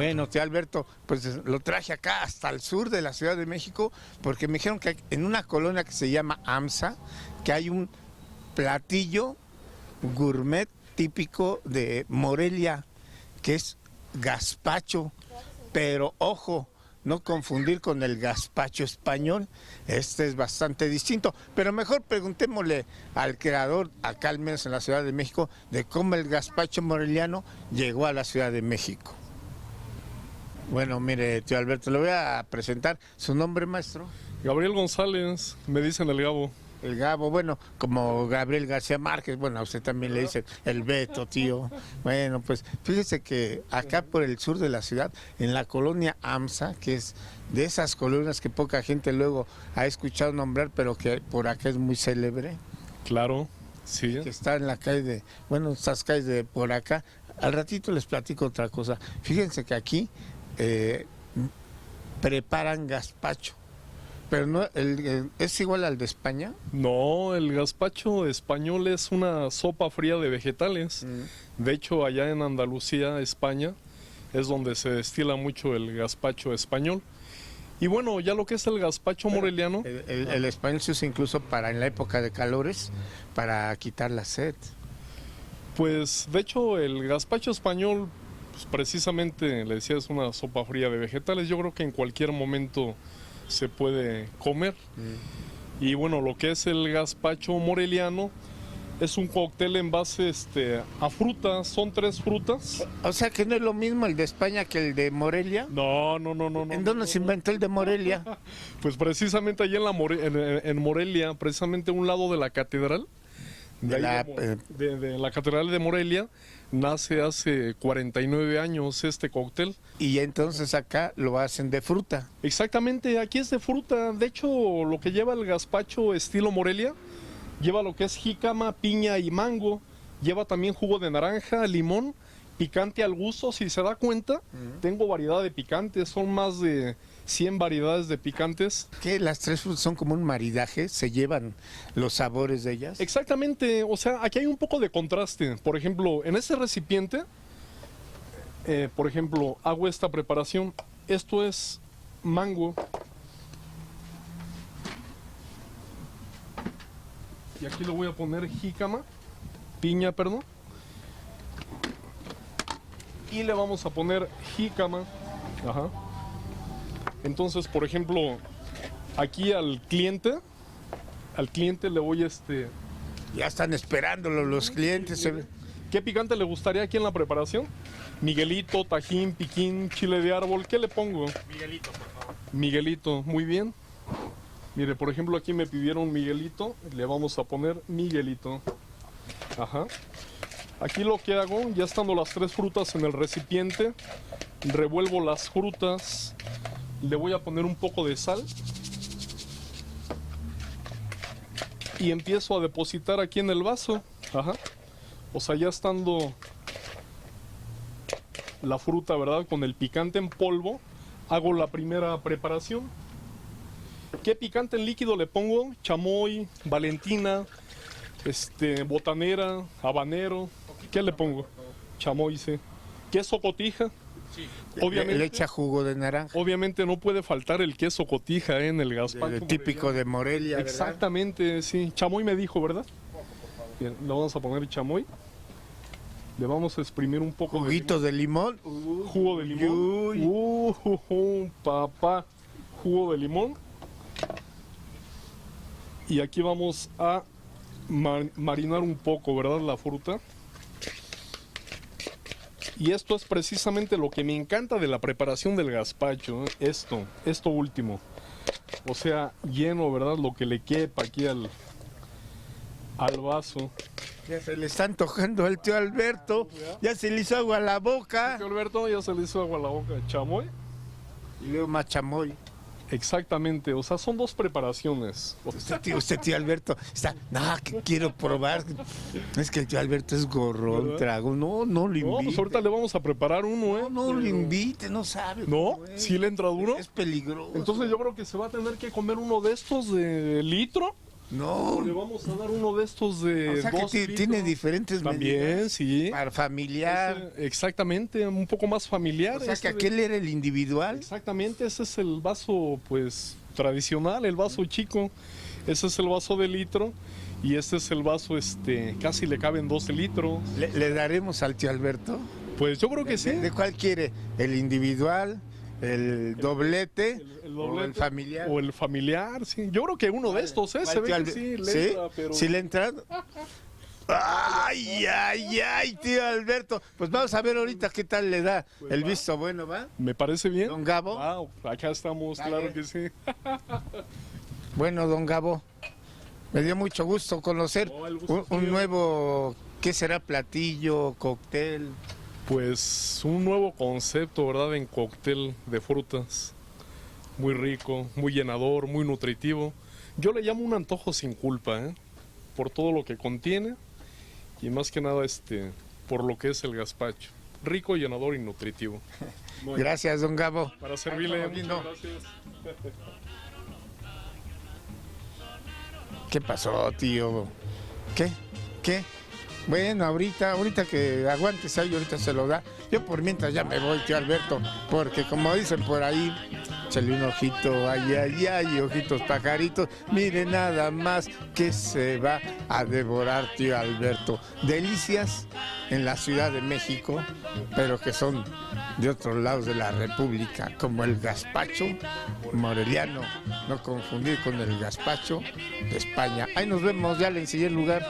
Bueno, tío Alberto, pues lo traje acá hasta el sur de la Ciudad de México porque me dijeron que en una colonia que se llama AMSA, que hay un platillo gourmet típico de Morelia, que es gazpacho, pero ojo, no confundir con el gazpacho español, este es bastante distinto, pero mejor preguntémosle al creador, acá al menos en la Ciudad de México, de cómo el gazpacho moreliano llegó a la Ciudad de México. Bueno, mire, tío Alberto, le voy a presentar su nombre, maestro. Gabriel González, me dicen el Gabo. El Gabo, bueno, como Gabriel García Márquez, bueno, a usted también le dicen el Beto, tío. Bueno, pues fíjese que acá por el sur de la ciudad, en la colonia AMSA, que es de esas colonias que poca gente luego ha escuchado nombrar, pero que por acá es muy célebre. Claro, sí. Que está en la calle de, bueno, estas calles de por acá. Al ratito les platico otra cosa. Fíjense que aquí preparan gazpacho. Pero no, ¿es igual al de España? No, el gazpacho español es una sopa fría de vegetales. De hecho, allá en Andalucía, España, es donde se destila mucho el gazpacho español. Y bueno, ya lo que es el gazpacho moreliano... El español se usa incluso para en la época de calores, para quitar la sed. Pues, de hecho, el gazpacho español, pues, precisamente, le decía, es una sopa fría de vegetales. Yo creo que en cualquier momento se puede comer. Y bueno, lo que es el gazpacho moreliano es un cóctel en base a frutas, son 3 frutas. O sea que no es lo mismo el de España que el de Morelia. No. ¿En dónde se inventó el de Morelia? Pues precisamente allí en Morelia, precisamente a un lado de la catedral, de la catedral de Morelia, nace hace 49 años este cóctel. Y entonces acá lo hacen de fruta. Exactamente, aquí es de fruta. De hecho, lo que lleva el gazpacho estilo Morelia, lleva lo que es jícama, piña y mango. Lleva también jugo de naranja, limón, picante al gusto. Si se da cuenta, tengo variedad de picantes, son más de 100 variedades de picantes. ¿Qué? ¿Las 3 frutas son como un maridaje? ¿Se llevan los sabores de ellas? Exactamente, o sea, aquí hay un poco de contraste. Por ejemplo, en este recipiente, por ejemplo, hago esta preparación. Esto es mango. Y aquí le voy a poner jícama, piña, perdón. Y le vamos a poner jícama. Ajá. Entonces, por ejemplo, aquí al cliente le voy Ya están esperándolo los clientes. ¿Qué picante le gustaría aquí en la preparación? Miguelito, tajín, piquín, chile de árbol, ¿qué le pongo? Miguelito, por favor. Miguelito, muy bien. Mire, por ejemplo, aquí me pidieron Miguelito, le vamos a poner Miguelito. Ajá. Aquí lo que hago, ya estando las 3 frutas en el recipiente, revuelvo las frutas. Le voy a poner un poco de sal y empiezo a depositar aquí en el vaso. Ajá. O sea, ya estando la fruta, ¿verdad? Con el picante en polvo, hago la primera preparación. ¿Qué picante en líquido le pongo? Chamoy, Valentina, botanera, habanero. ¿Qué le pongo? Chamoy, sí. Queso cotija. Sí. Obviamente, le echa jugo de naranja. obviamente no puede faltar el queso cotija en el gazpacho. Típico de Morelia, ¿verdad? Exactamente, sí. Chamoy me dijo, ¿verdad? Bien, le vamos a poner chamoy. Le vamos a exprimir un poco Juguito de limón. jugo de limón. Papá, jugo de limón. Y aquí vamos a marinar un poco, ¿verdad? La fruta. Y esto es precisamente lo que me encanta de la preparación del gazpacho, ¿eh? Esto último. O sea, lleno, ¿verdad? Lo que le quepa aquí al vaso. Ya se le está antojando al tío Alberto. Ya se le hizo agua a la boca. Tío Alberto, ya se le hizo agua a la boca. Chamoy. Y luego más chamoy. Exactamente, o sea, son 2 preparaciones. Usted, tío Alberto, está, no, que quiero probar. Es que el tío Alberto es gorrón, ¿verdad? trago. No lo invite. No, pues ahorita le vamos a preparar uno, ¿eh? No lo invite, no sabe. ¿No? cómo es. ¿Sí le entra duro? Es peligroso. Entonces yo creo que se va a tener que comer uno de estos de litro No. Le vamos a dar uno de estos de O sea que 2 litros. tiene diferentes También, medidas. sí. Para familiar. Exactamente, un poco más familiar. O sea que de- aquel era el individual. Exactamente, ese es el vaso, pues, tradicional, el vaso chico. Ese es el vaso de litro. Y este es el vaso, casi le caben 12 litros. ¿Le daremos al tío Alberto? Pues yo creo que sí. ¿De cuál quiere? ¿El individual? ¿El doblete? El ¿O el doblete, familiar? O el familiar, sí. Yo creo que uno de estos, ¿Cuál se ve tío que sí, le ¿Sí? entra, pero... ¿Sí le entra? ¡Ay, ay, ay, tío Alberto! Pues vamos a ver ahorita qué tal le da el visto bueno, ¿va? Me parece bien. Don Gabo. Wow, acá estamos, Dale. claro que sí. Bueno, don Gabo, me dio mucho gusto conocer No, el gusto es un mío. nuevo, ¿qué será? Platillo, cóctel. Pues un nuevo concepto, ¿verdad? En cóctel de frutas. Muy rico, muy llenador, muy nutritivo. Yo le llamo un antojo sin culpa, ¿eh? Por todo lo que contiene y más que nada por lo que es el gazpacho. Rico, llenador y nutritivo. Bueno, Gracias, don Gabo. para servirle, Ay, muchas gracias. ¿Qué pasó, tío? ¿Qué? ¿Qué? Bueno, ahorita que aguantes ahí, ahorita se lo da. Yo por mientras ya me voy, tío Alberto, porque como dicen por ahí, échale un ojito, ay, ay, ay, ojitos pajaritos. Mire nada más que se va a devorar, tío Alberto. Delicias en la Ciudad de México, pero que son de otros lados de la República, como el gazpacho moreliano, no confundir con el gazpacho de España. Ahí nos vemos, ya le enseñé el lugar.